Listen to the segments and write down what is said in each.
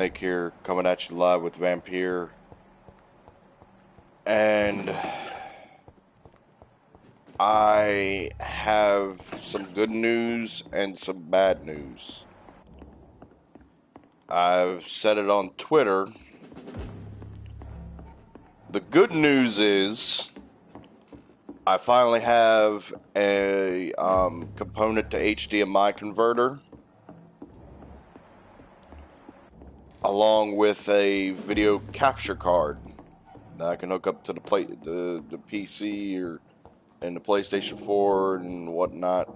Snake here, coming at you live with Vampyr. And I have some good news and some bad news. I've said it on Twitter. The good news is I finally have a component to HDMI converter, along with a video capture card that I can hook up to the PC or and the PlayStation 4 and whatnot.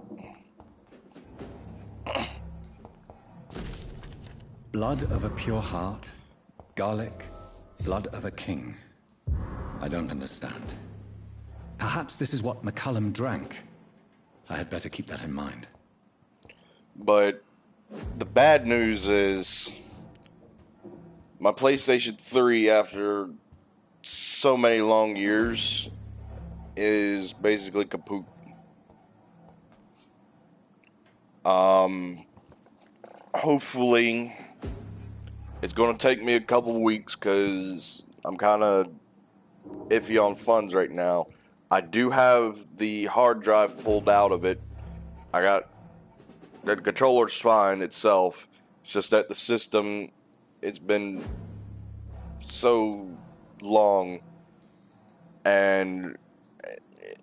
Blood of a pure heart, garlic, blood of a king. I don't understand. Perhaps this is what McCullum drank. I had better keep that in mind. But the bad news is my PlayStation 3, after so many long years, is basically kaput. Hopefully it's going to take me a couple weeks because I'm kind of iffy on funds right now. I do have the hard drive pulled out of it. I got the controller's fine itself. It's just that the system, it's been so long and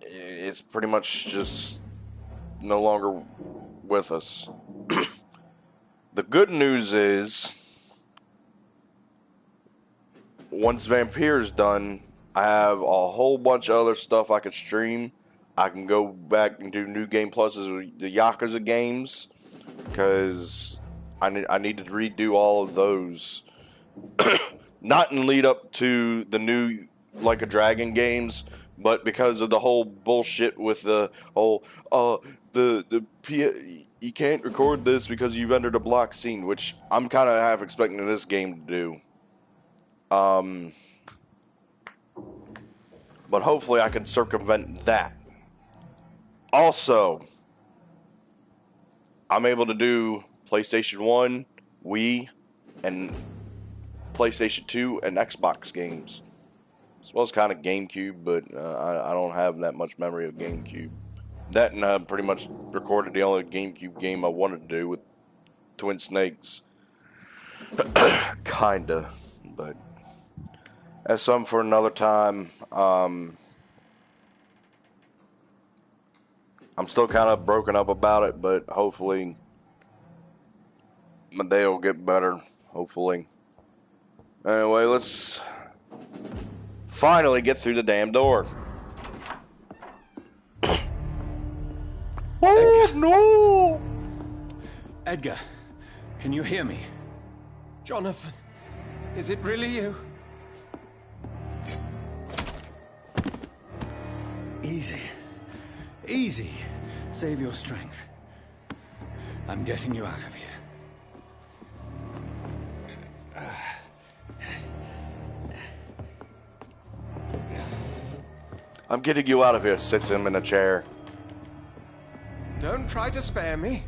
it's pretty much just no longer with us. The good news is, once Vampyr is done, I have a whole bunch of other stuff I could stream. I can go back and do New Game Pluses with the Yakuza games, because I need to redo all of those. Not in lead up to the new Like a Dragon games, but because of the whole bullshit with the whole you can't record this because you've entered a block scene, which I'm kind of half expecting this game to do. But hopefully I can circumvent that. Also, I'm able to do PlayStation 1, Wii, and PlayStation 2 and Xbox games. As well as kind of GameCube, but I don't have that much memory of GameCube. That and pretty much recorded the only GameCube game I wanted to do with Twin Snakes. Kinda, but that's something for another time. I'm still kind of broken up about it, but hopefully my day will get better. Hopefully. Anyway, let's finally get through the damn door. Oh, Edgar. no! Edgar, can you hear me? Jonathan, is it really you? Easy. Easy. Save your strength. I'm getting you out of here. I'm getting you out of here, sits him in a chair. Don't try to spare me.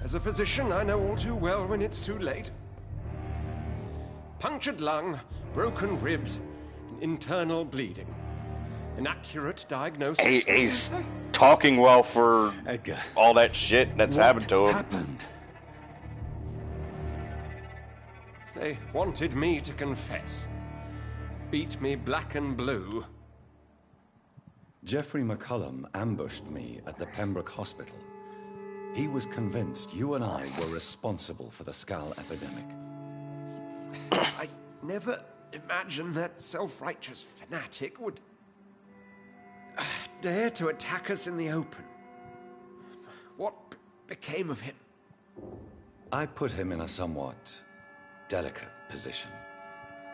As a physician, I know all too well when it's too late. Punctured lung, broken ribs, and internal bleeding. An accurate diagnosis. He's talking well for Edgar, all that shit that's happened to him. What happened? They wanted me to confess. Beat me black and blue. Jeffrey McCullum ambushed me at the Pembroke Hospital. He was convinced you and I were responsible for the Skull epidemic. I never imagined that self-righteous fanatic would dare to attack us in the open. What became of him? I put him in a somewhat delicate position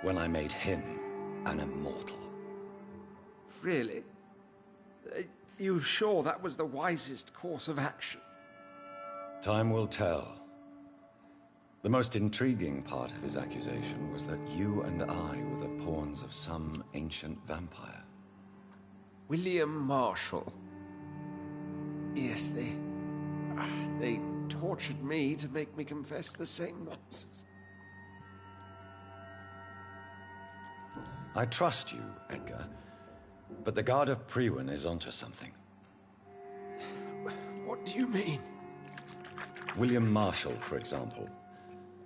when I made him an immortal. Really? You sure that was the wisest course of action? Time will tell. The most intriguing part of his accusation was that you and I were the pawns of some ancient vampire. William Marshall. Yes, they tortured me to make me confess the same nonsense. I trust you, Edgar. But the Guard of Priwen is onto something. What do you mean? William Marshall, for example.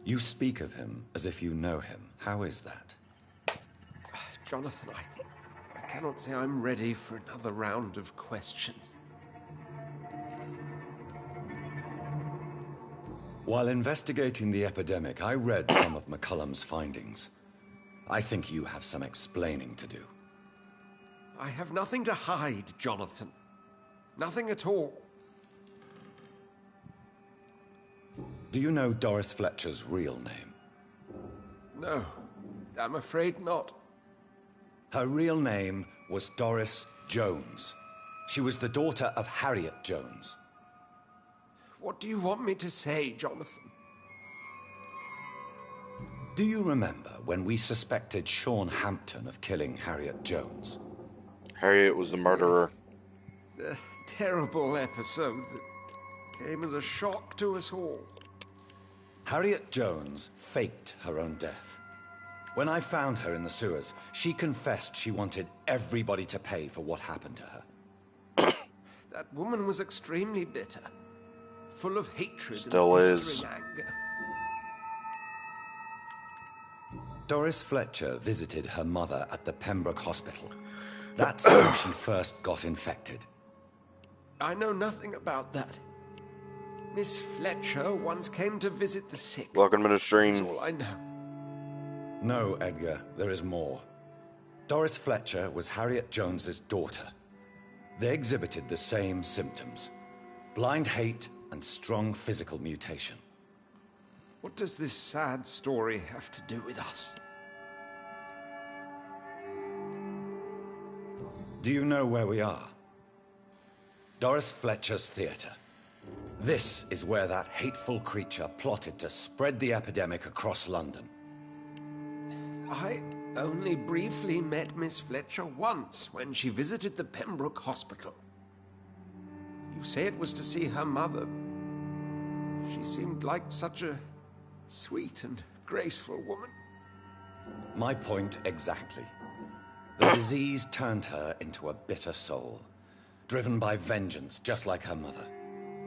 You speak of him as if you know him. How is that? Jonathan, I cannot say I'm ready for another round of questions. While investigating the epidemic, I read some of McCullum's findings. I think you have some explaining to do. I have nothing to hide, Jonathan. Nothing at all. Do you know Doris Fletcher's real name? No, I'm afraid not. Her real name was Doris Jones. She was the daughter of Harriet Jones. What do you want me to say, Jonathan? Do you remember when we suspected Sean Hampton of killing Harriet Jones? Harriet was the murderer. The terrible episode that came as a shock to us all. Harriet Jones faked her own death. When I found her in the sewers, she confessed she wanted everybody to pay for what happened to her. That woman was extremely bitter, full of hatred Still and is. festering anger. Doris Fletcher visited her mother at the Pembroke Hospital. That's how she first got infected. I know nothing about that. Miss Fletcher once came to visit the sick. Welcome to the That's stream. all I know. No, Edgar, there is more. Doris Fletcher was Harriet Jones's daughter. They exhibited the same symptoms: blind hate and strong physical mutation. What does this sad story have to do with us? Do you know where we are? Doris Fletcher's theater. This is where that hateful creature plotted to spread the epidemic across London. I only briefly met Miss Fletcher once when she visited the Pembroke Hospital. You say it was to see her mother. She seemed like such a sweet and graceful woman. My point exactly. The disease turned her into a bitter soul, driven by vengeance just like her mother.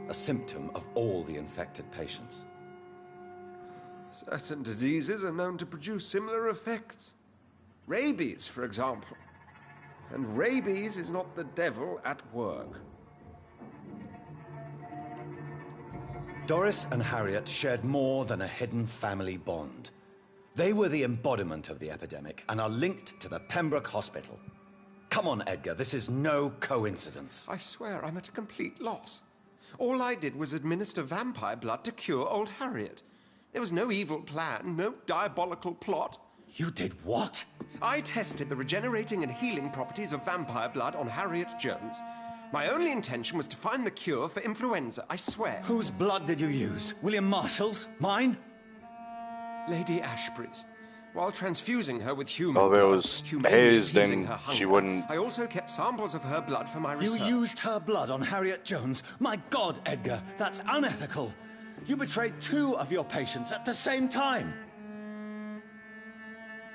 A symptom of all the infected patients. Certain diseases are known to produce similar effects. Rabies, for example. And rabies is not the devil at work. Doris and Harriet shared more than a hidden family bond. They were the embodiment of the epidemic and are linked to the Pembroke Hospital. Come on, Edgar, this is no coincidence. I swear I'm at a complete loss. All I did was administer vampire blood to cure old Harriet. There was no evil plan, no diabolical plot. You did what? I tested the regenerating and healing properties of vampire blood on Harriet Jones. My only intention was to find the cure for influenza, I swear. Whose blood did you use? William Marshall's? Mine? Lady Ashbury's. While transfusing her with human Well, if it blood, was humanely his, appeasing then her hunger, she wouldn't. I also kept samples of her blood for my You research. used her blood on Harriet Jones? My God, Edgar, that's unethical. You betrayed 2 of your patients at the same time.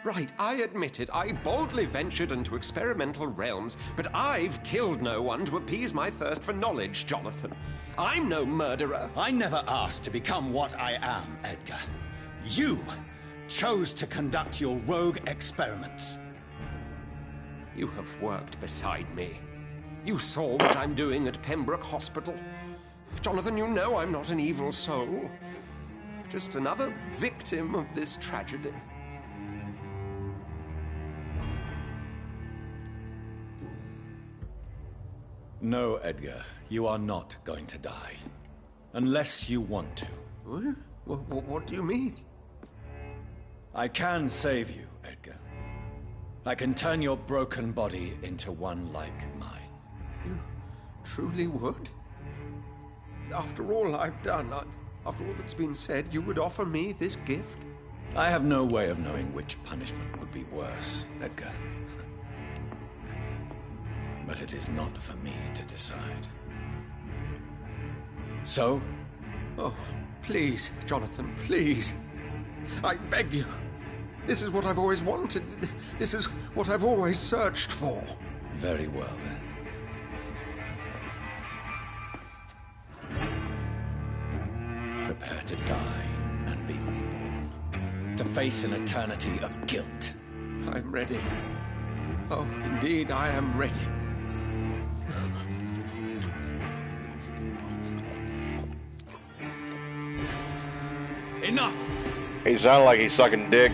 Right, I admit it. I boldly ventured into experimental realms, but I've killed no one to appease my thirst for knowledge, Jonathan. I'm no murderer. I never asked to become what I am, Edgar. You chose to conduct your rogue experiments. You have worked beside me. You saw what I'm doing at Pembroke Hospital. Jonathan, you know I'm not an evil soul. Just another victim of this tragedy. No, Edgar, you are not going to die. Unless you want to. What do you mean? I can save you, Edgar. I can turn your broken body into one like mine. You truly would? After all I've done, after all that's been said, you would offer me this gift? I have no way of knowing which punishment would be worse, Edgar. But it is not for me to decide. So? Oh, please, Jonathan, please. I beg you. This is what I've always wanted. This is what I've always searched for. Very well, then. Prepare to die and be reborn. To face an eternity of guilt. I'm ready. Oh, indeed, I am ready. Enough! He sounded like he's sucking dick.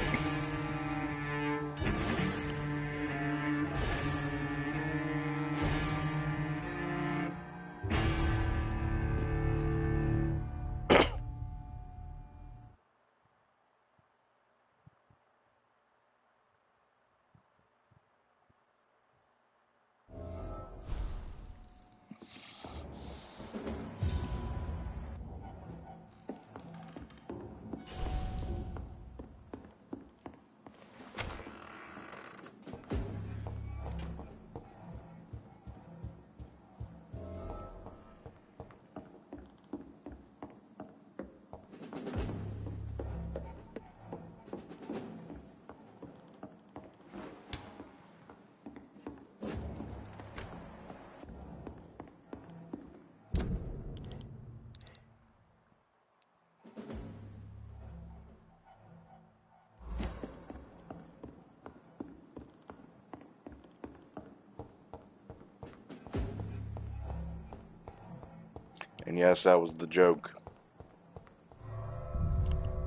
And yes, that was the joke.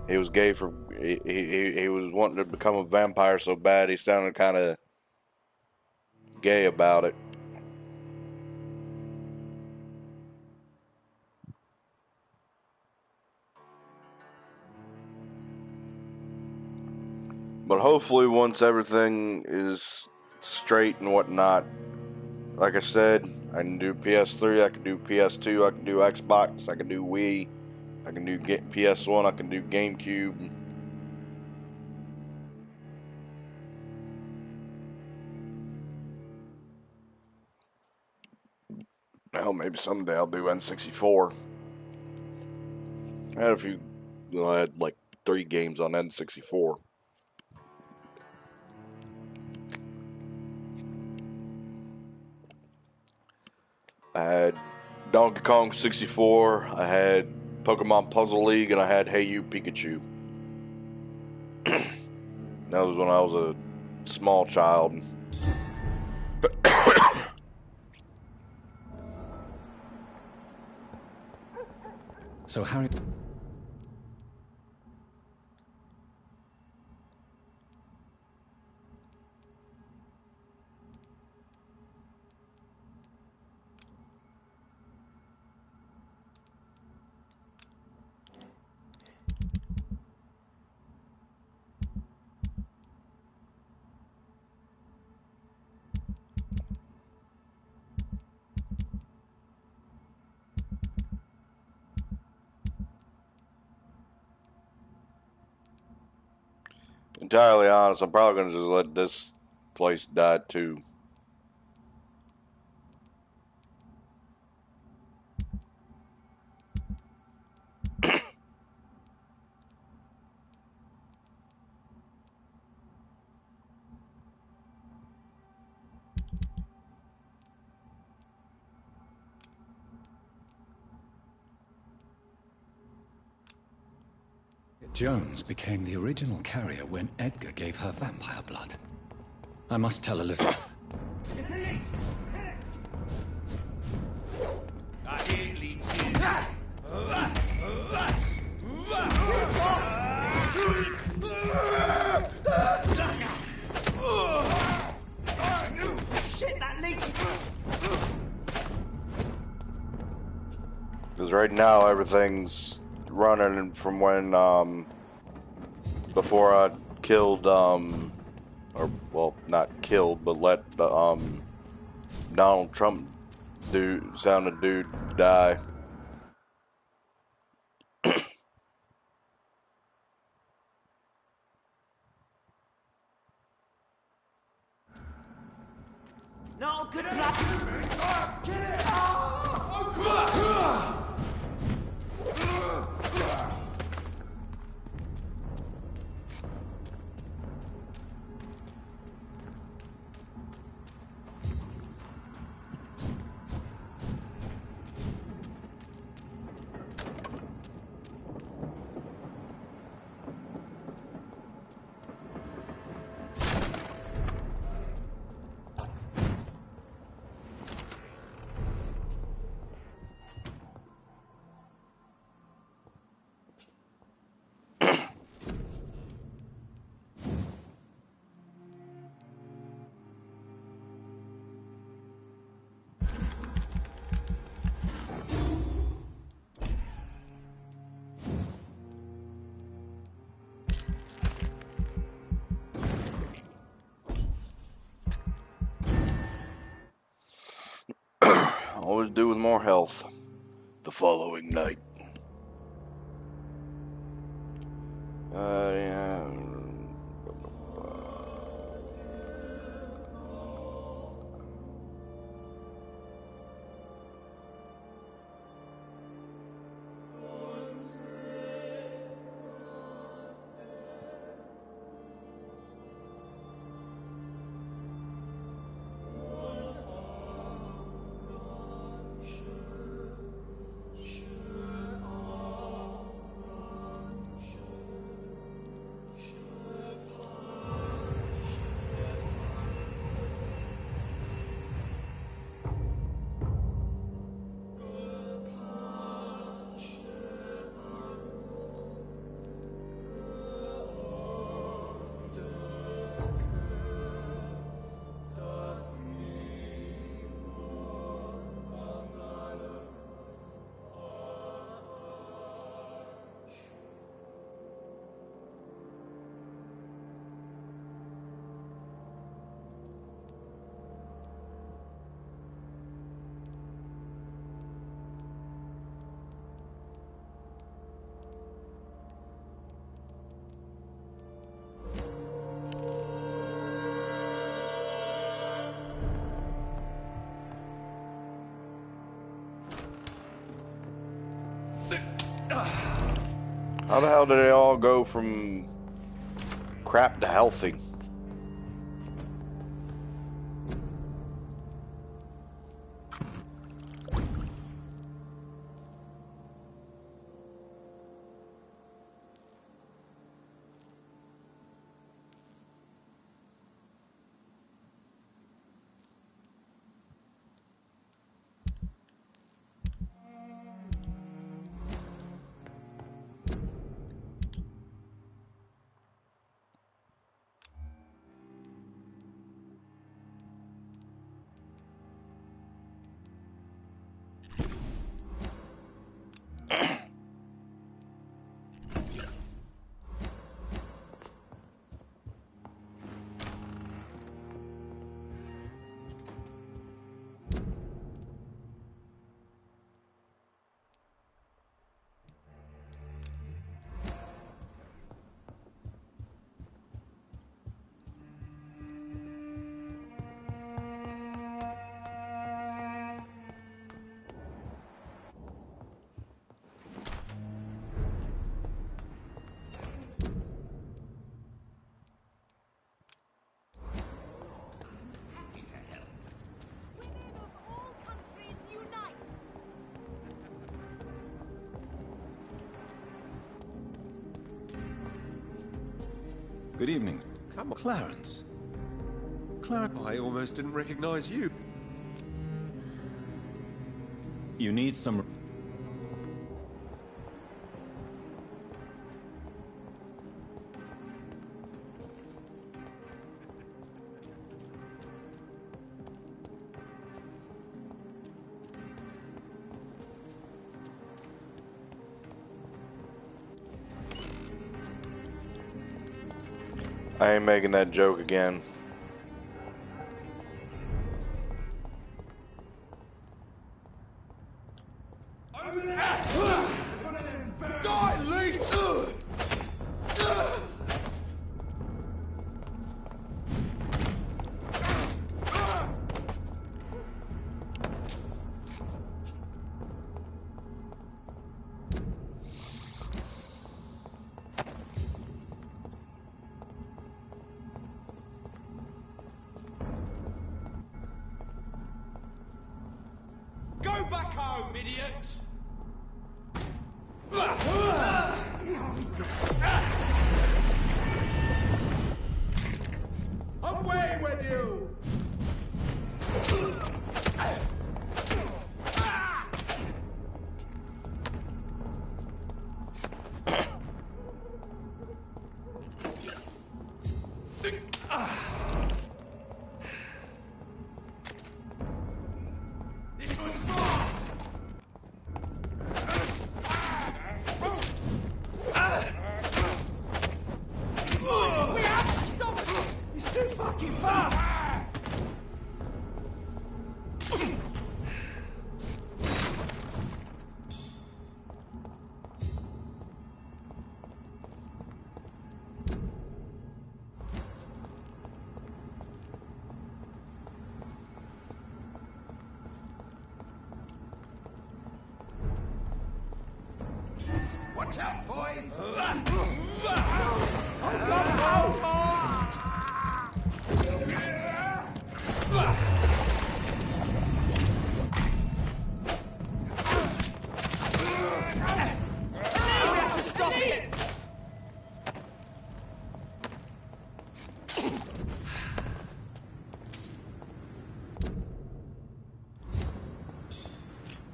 He was gay for he was wanting to become a vampire so bad he sounded kind of gay about it. But hopefully once everything is straight and whatnot, like I said, I can do PS3, I can do PS2, I can do Xbox, I can do Wii, I can do PS1, I can do GameCube. Hell, maybe someday I'll do N64. I had a few, I had like 3 games on N64. I had Donkey Kong 64, I had Pokemon Puzzle League, and I had Hey You Pikachu. That was when I was a small child. So Harry... Entirely honest, I'm probably going to just let this place die too. Jones became the original carrier when Edgar gave her vampire blood. I must tell Elizabeth. Because right now everything's running from when, before I killed, or, well, not killed, but let, Donald Trump sounded dude die. No, good luck. Get it! Always do with more health. The following night. Yeah. How the hell did they all go from crap to healthy? Good evening. Come on. Clarence. I almost didn't recognize you. You need some... I ain't making that joke again. Go back home, idiot! Away with you! Watch out, boys! Stop it!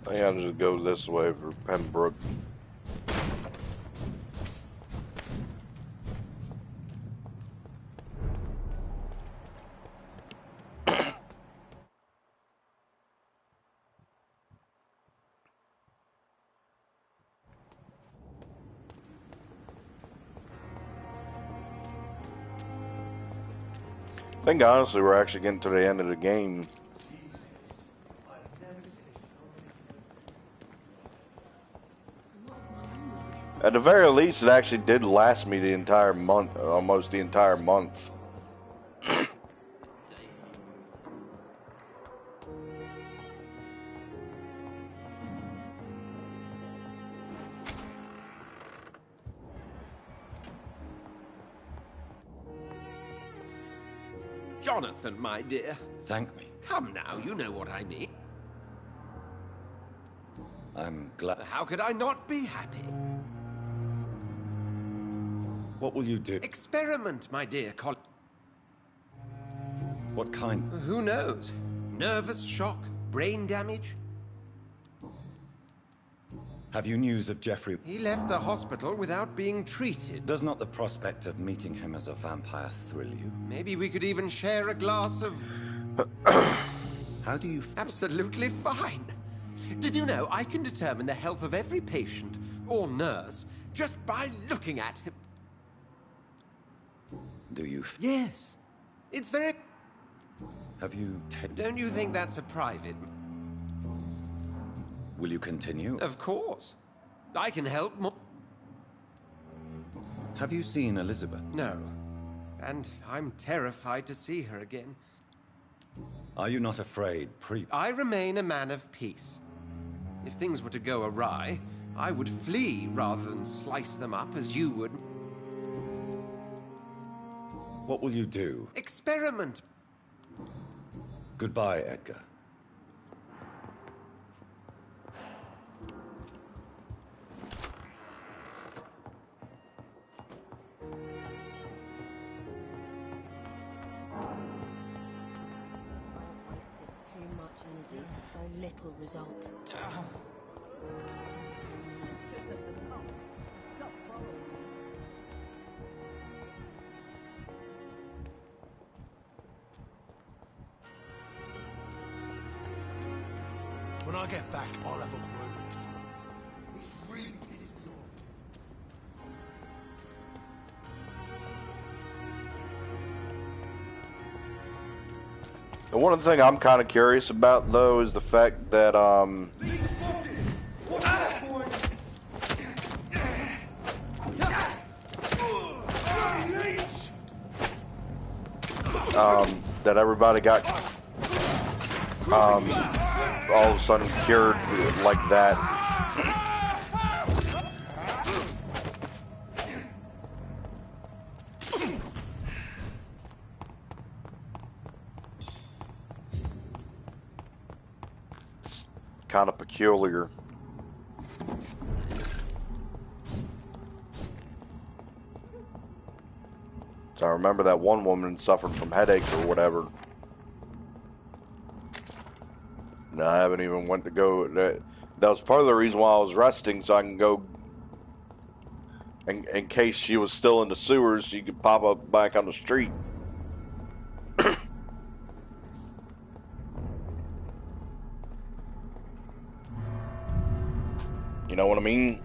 I think I'll just go this way for Pembroke. I think honestly we're actually getting to the end of the game. At the very least, it actually did last me the entire month, almost the entire month. Jonathan, my dear. Thank me. Come now, you know what I mean. I'm glad. How could I not be happy? What will you do? Experiment, my dear Colin. What kind? Who knows? Nervous shock? Brain damage? Have you news of Jeffrey? He left the hospital without being treated. Does not the prospect of meeting him as a vampire thrill you? Maybe we could even share a glass of... How do you... Absolutely fine. Did you know I can determine the health of every patient or nurse just by looking at him? Do you... Yes. It's very... Have you... Don't you think that's a private... Will you continue? Of course. I can help more. Have you seen Elizabeth? No. And I'm terrified to see her again. Are you not afraid, I remain a man of peace. If things were to go awry, I would flee rather than slice them up as you would. What will you do? Experiment. Goodbye, Edgar. Little result. When I get back, I'll have a word with Tom. He's really pissed me off. And one thing I'm kind of curious about, though, is the fact that, that everybody got, all of a sudden cured like that. Kind of peculiar. So I remember that one woman suffered from headaches or whatever. No, I haven't even went to go. That was part of the reason why I was resting, so I can go. In case she was still in the sewers, she could pop up back on the street. You know what I mean?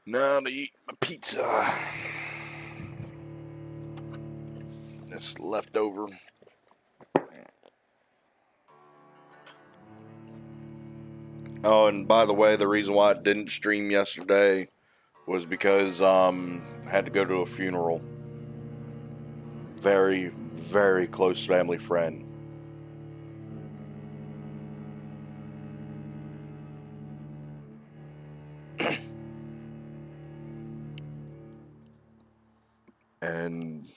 Now to eat my pizza. It's leftover. Oh, and by the way, the reason why I didn't stream yesterday was because I had to go to a funeral. Very, very close family friend. And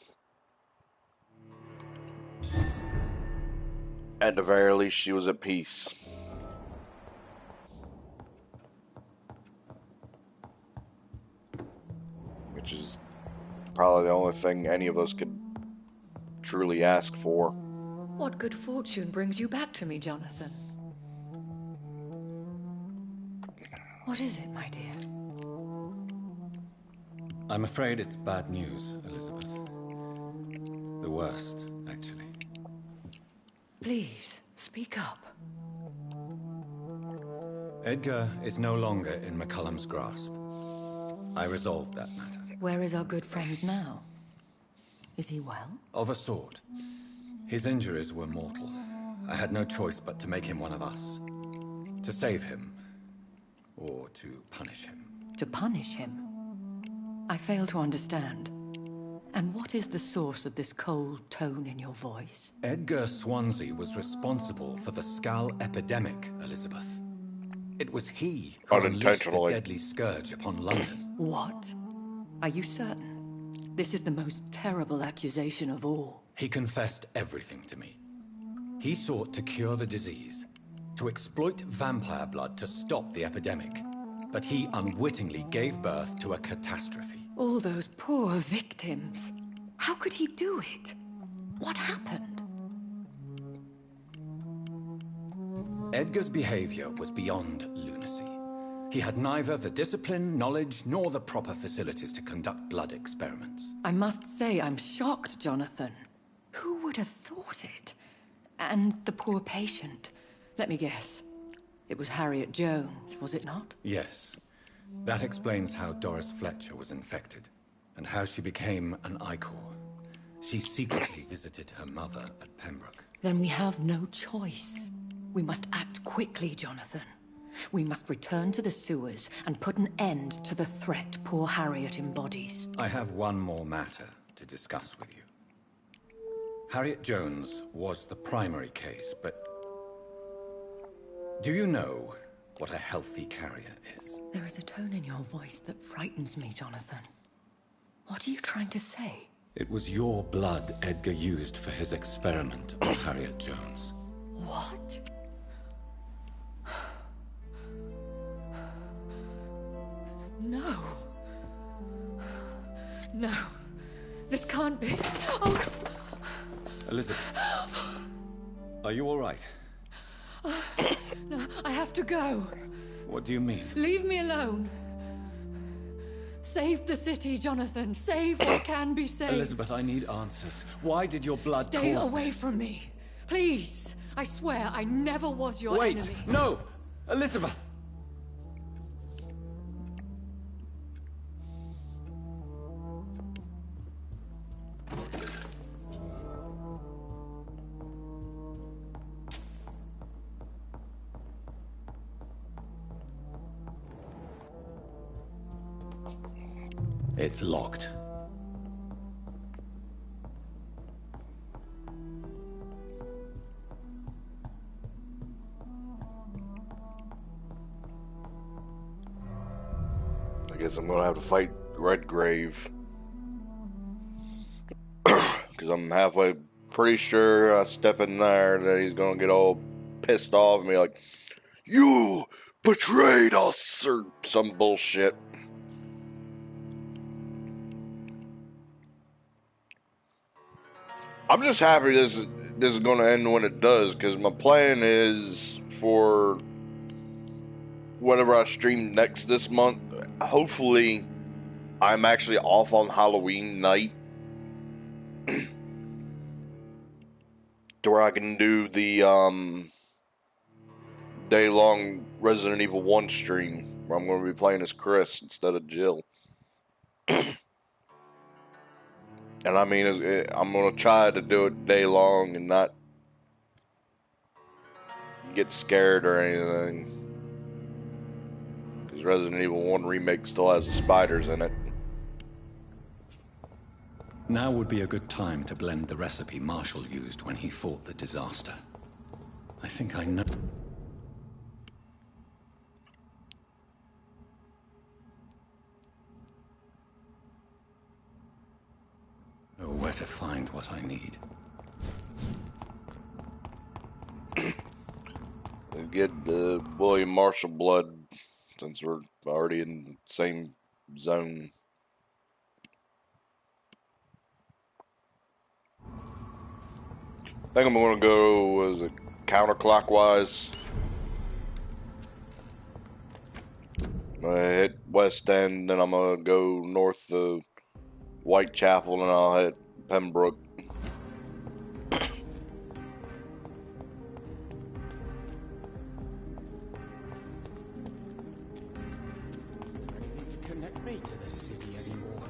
at the very least, she was at peace. Which is probably the only thing any of us could truly ask for. What good fortune brings you back to me, Jonathan? What is it, my dear? I'm afraid it's bad news, Elizabeth. The worst, actually. Please, speak up. Edgar is no longer in McCullum's grasp. I resolved that matter. Where is our good friend now? Is he well? Of a sort. His injuries were mortal. I had no choice but to make him one of us. To save him. Or to punish him. To punish him? I fail to understand. And what is the source of this cold tone in your voice? Edgar Swansea was responsible for the Skull epidemic, Elizabeth. It was he who unleashed the deadly scourge upon London. What? Are you certain? This is the most terrible accusation of all. He confessed everything to me. He sought to cure the disease, to exploit vampire blood to stop the epidemic. But he unwittingly gave birth to a catastrophe. All those poor victims. How could he do it? What happened? Edgar's behavior was beyond lunacy. He had neither the discipline, knowledge, nor the proper facilities to conduct blood experiments. I must say I'm shocked, Jonathan. Who would have thought it? And the poor patient. Let me guess. It was Harriet Jones, was it not? Yes. That explains how Doris Fletcher was infected, and how she became an Icor. She secretly visited her mother at Pembroke. Then we have no choice. We must act quickly, Jonathan. We must return to the sewers and put an end to the threat poor Harriet embodies. I have one more matter to discuss with you. Harriet Jones was the primary case, but do you know what a healthy carrier is? There is a tone in your voice that frightens me, Jonathan. What are you trying to say? It was your blood Edgar used for his experiment on Harriet Jones. What? No. No. This can't be. Oh. Elizabeth, are you all right? No, I have to go. What do you mean? Leave me alone. Save the city, Jonathan. Save what can be saved. Elizabeth, I need answers. Why did your blood Stay cause away this? from me. Please. I swear I never was your enemy. Wait! No! Elizabeth! It's locked. I guess I'm gonna have to fight Redgrave. Because I'm halfway pretty sure I step in there that he's gonna get all pissed off and be like, "You betrayed us," or some bullshit. I'm just happy this is going to end when it does, because my plan is for whatever I stream next this month, hopefully I'm actually off on Halloween night to where I can do the day-long Resident Evil 1 stream where I'm going to be playing as Chris instead of Jill. And I mean, I'm going to try to do it day long and not get scared or anything. Because Resident Evil 1 Remake still has the spiders in it. Now would be a good time to blend the recipe Marshall used when he fought the disaster. I think I know. Know where to find what I need. Get William Marshall blood since we're already in the same zone. I think I'm going to go, was it counterclockwise? I'm going to hit West End, then I'm going to go north to Whitechapel, and I'll hit Pembroke. Connect me to the city anymore.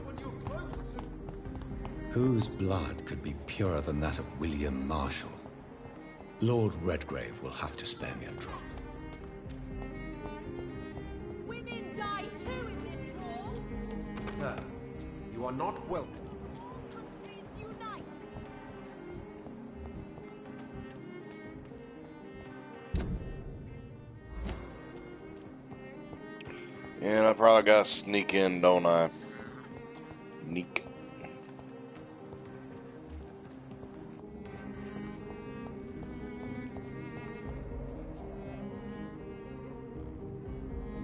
Whose blood could be purer than that of William Marshall? Lord Redgrave will have to spare me a drop. Women die too in this war. Sir, you are not welcome. Countries unite. And I probably got to sneak in, don't I? Neek.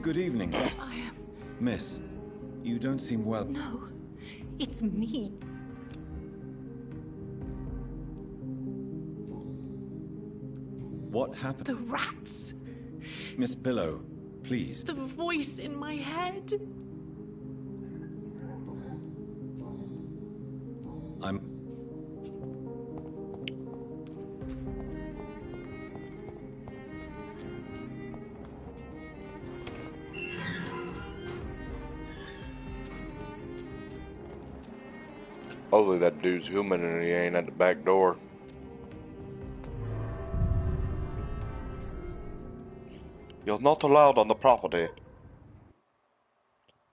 Good evening. I am... Miss, you don't seem well. No, it's me. What happened? The rats. Miss Billow, please. The voice in my head. I'm... Hopefully that dude's human and he ain't at the back door. You're not allowed on the property.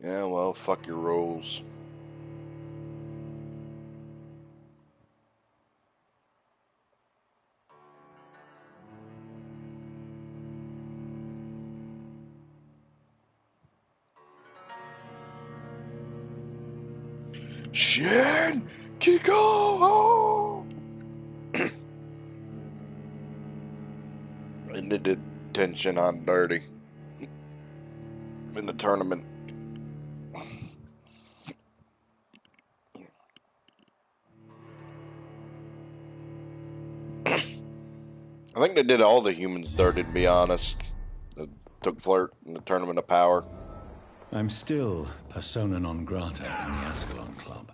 Yeah, well, fuck your rules. Shin Kiko! And the detention on dirty in the tournament. I think they did all the humans dirty, to be honest. That took Flirt in the Tournament of Power. I'm still persona non grata in the Ascalon Club.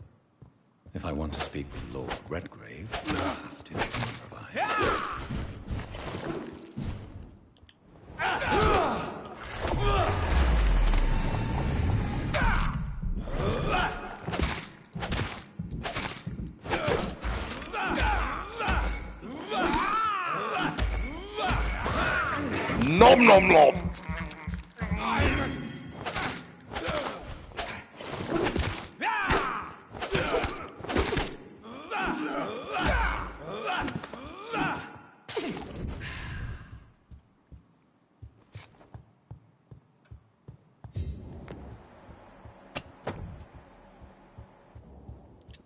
If I want to speak with Lord Redgrave, I'll have to improvise. Nom nom nom!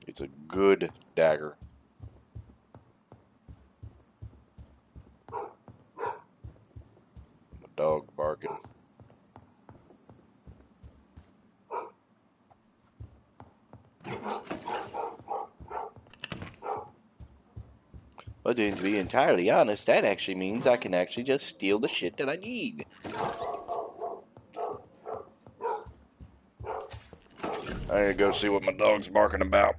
It's a good dagger. My dog barking. But to be entirely honest, that actually means I can actually just steal the shit that I need. I need to go see what my dog's barking about.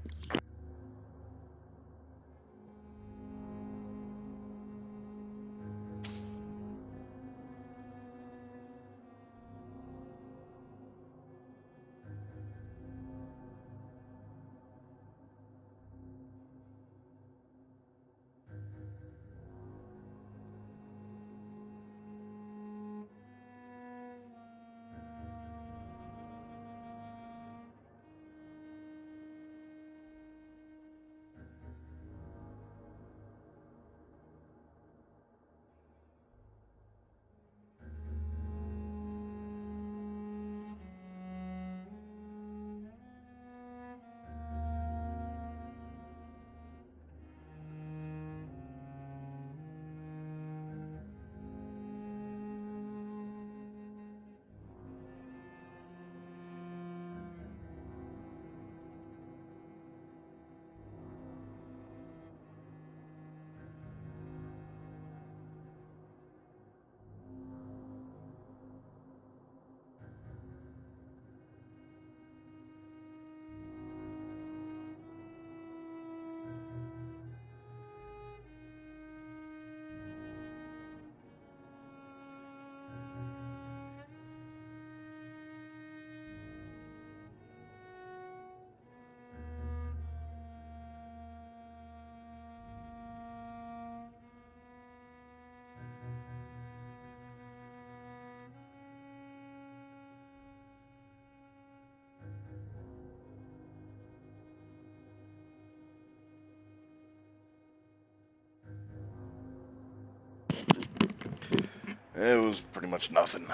It was pretty much nothing.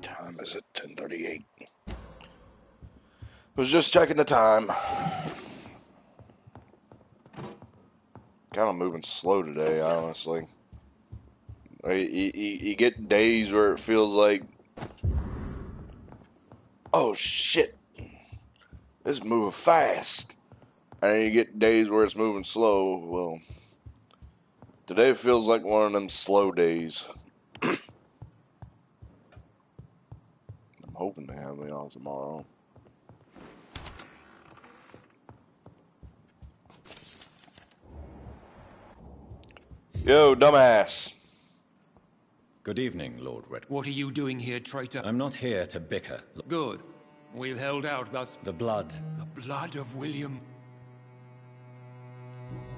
Time is at 10:38. Was just checking the time. Kind of moving slow today, honestly. You get days where it feels like, oh shit, it's moving fast. And you get days where it's moving slow. Well, today feels like one of them slow days. I'm hoping to have me on tomorrow. Yo, dumbass. Good evening, Lord Red. What are you doing here, traitor? I'm not here to bicker. Good. We've held out thus. The blood. The blood of William.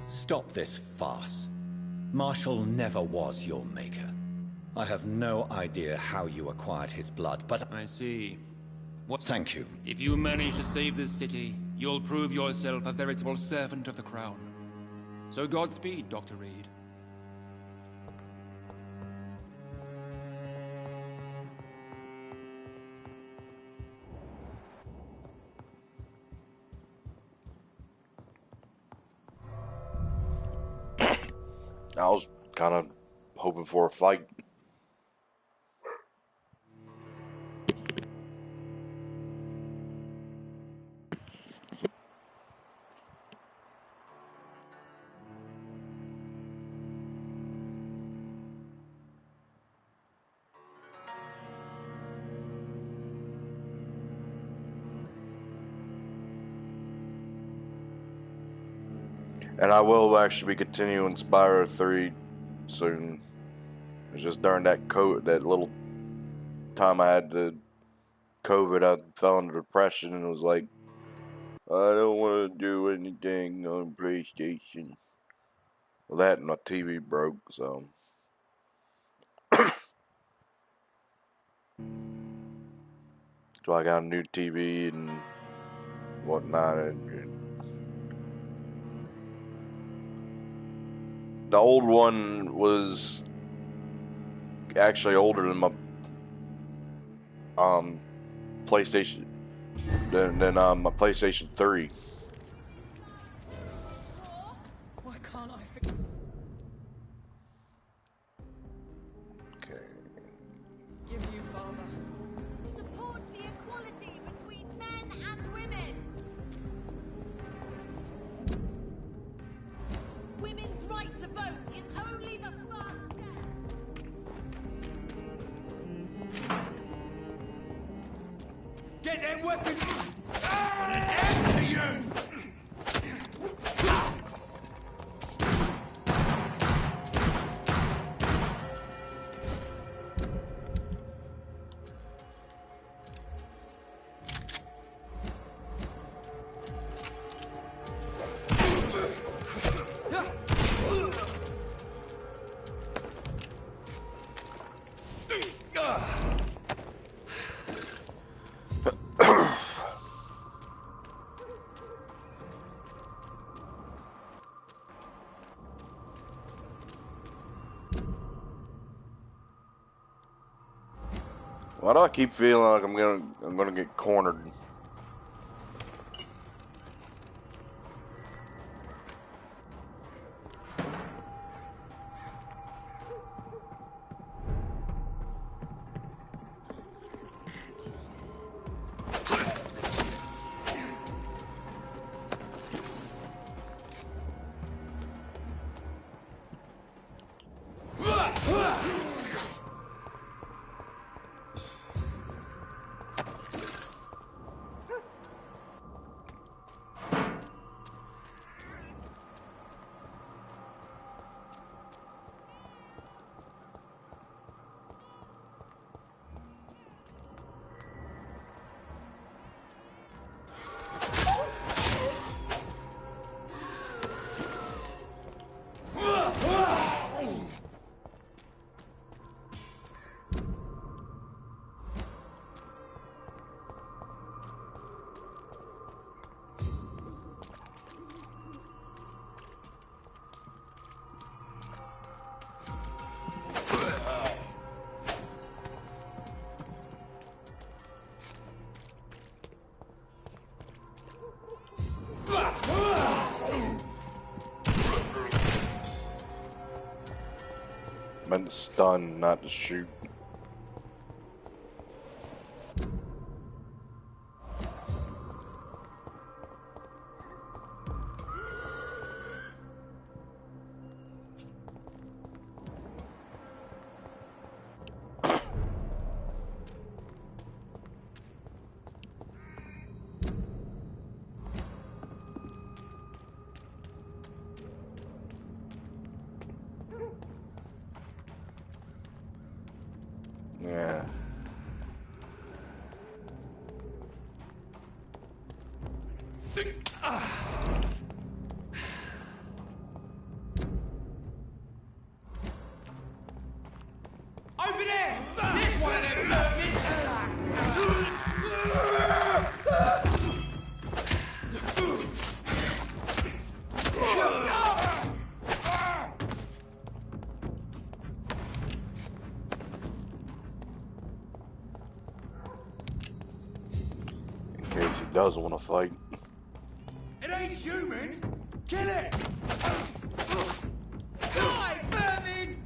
Stop this farce. Marshall never was your maker. I have no idea how you acquired his blood, but... I see. What? Thank you. If you manage to save this city, you'll prove yourself a veritable servant of the crown. So Godspeed, Dr. Reed. I was kind of hoping for a fight. And I will actually be continuing Spyro 3 soon. It's just during that little time I had the COVID, I fell into depression and was like, I don't want to do anything on PlayStation. Well, that and my TV broke, so. So I got a new TV and whatnot. The old one was actually older than my PlayStation than my PlayStation 3. Why can't I forget? Okay. Give you, Father. Support the equality between men and women. Women's right to vote is only the first step. Get them weapons! Put an end to you! Why do I keep feeling like I'm gonna get cornered? meant to stun, not to shoot. Yeah. Over there! There's one of them vermin! In case he does want to fight. It ain't human! Kill it! Die, vermin!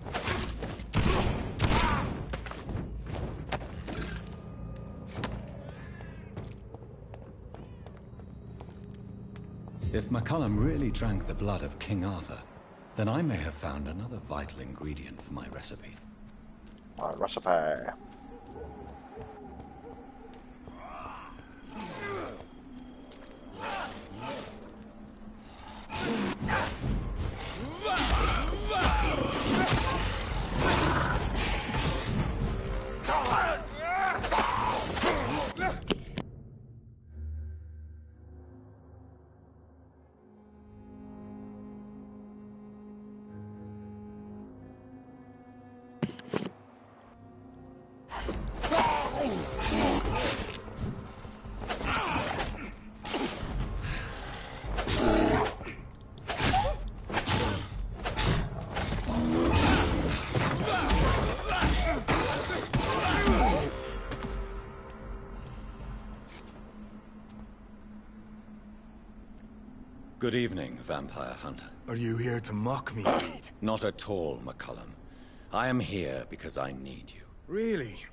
If McCullum really drank the blood of King Arthur, then I may have found another vital ingredient for my recipe. My recipe. Good evening, Vampire Hunter. Are you here to mock me, Reed? Not at all, McCullum. I am here because I need you. Really?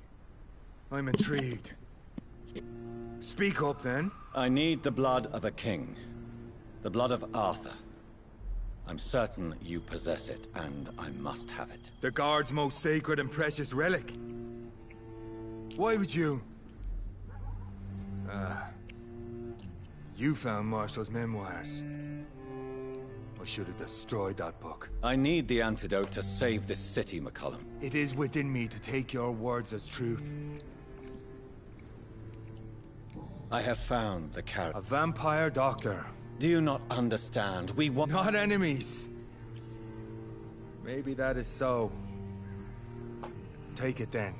I'm intrigued. Speak up, then. I need the blood of a king. The blood of Arthur. I'm certain you possess it, and I must have it. The Guard's most sacred and precious relic. Why would you... You found Marshall's memoirs. I should have destroyed that book. I need the antidote to save this city, McCullum. It is within me to take your words as truth. I have found the A carrot. vampire doctor. Do you not understand? We want... Not enemies. Maybe that is so. Take it then.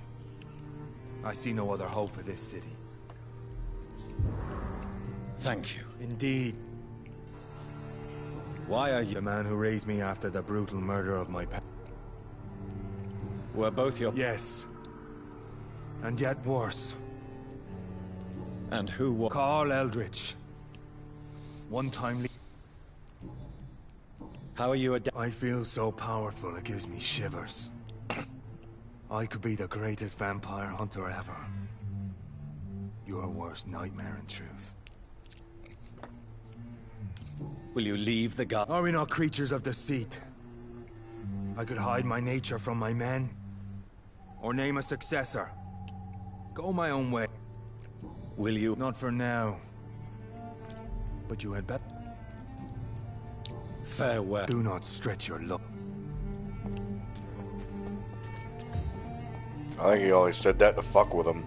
I see no other hope for this city. Thank you. Indeed. Why are you... The man who raised me after the brutal murder of my Were both your... Yes. And yet worse. And who were... Carl Eldritch. One time... How are you I feel so powerful it gives me shivers. I could be the greatest vampire hunter ever. Your worst nightmare in truth. Will you leave the guard? Are we not creatures of deceit? I could hide my nature from my men, or name a successor. Go my own way. Will you... Not for now. But you had better. Farewell. Do not stretch your luck. I think he always said that to fuck with him.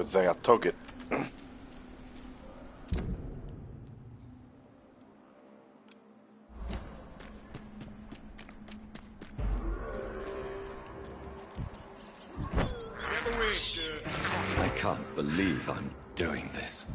Good thing I took it. I can't believe I'm doing this.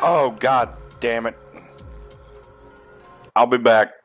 Oh, god damn it. I'll be back.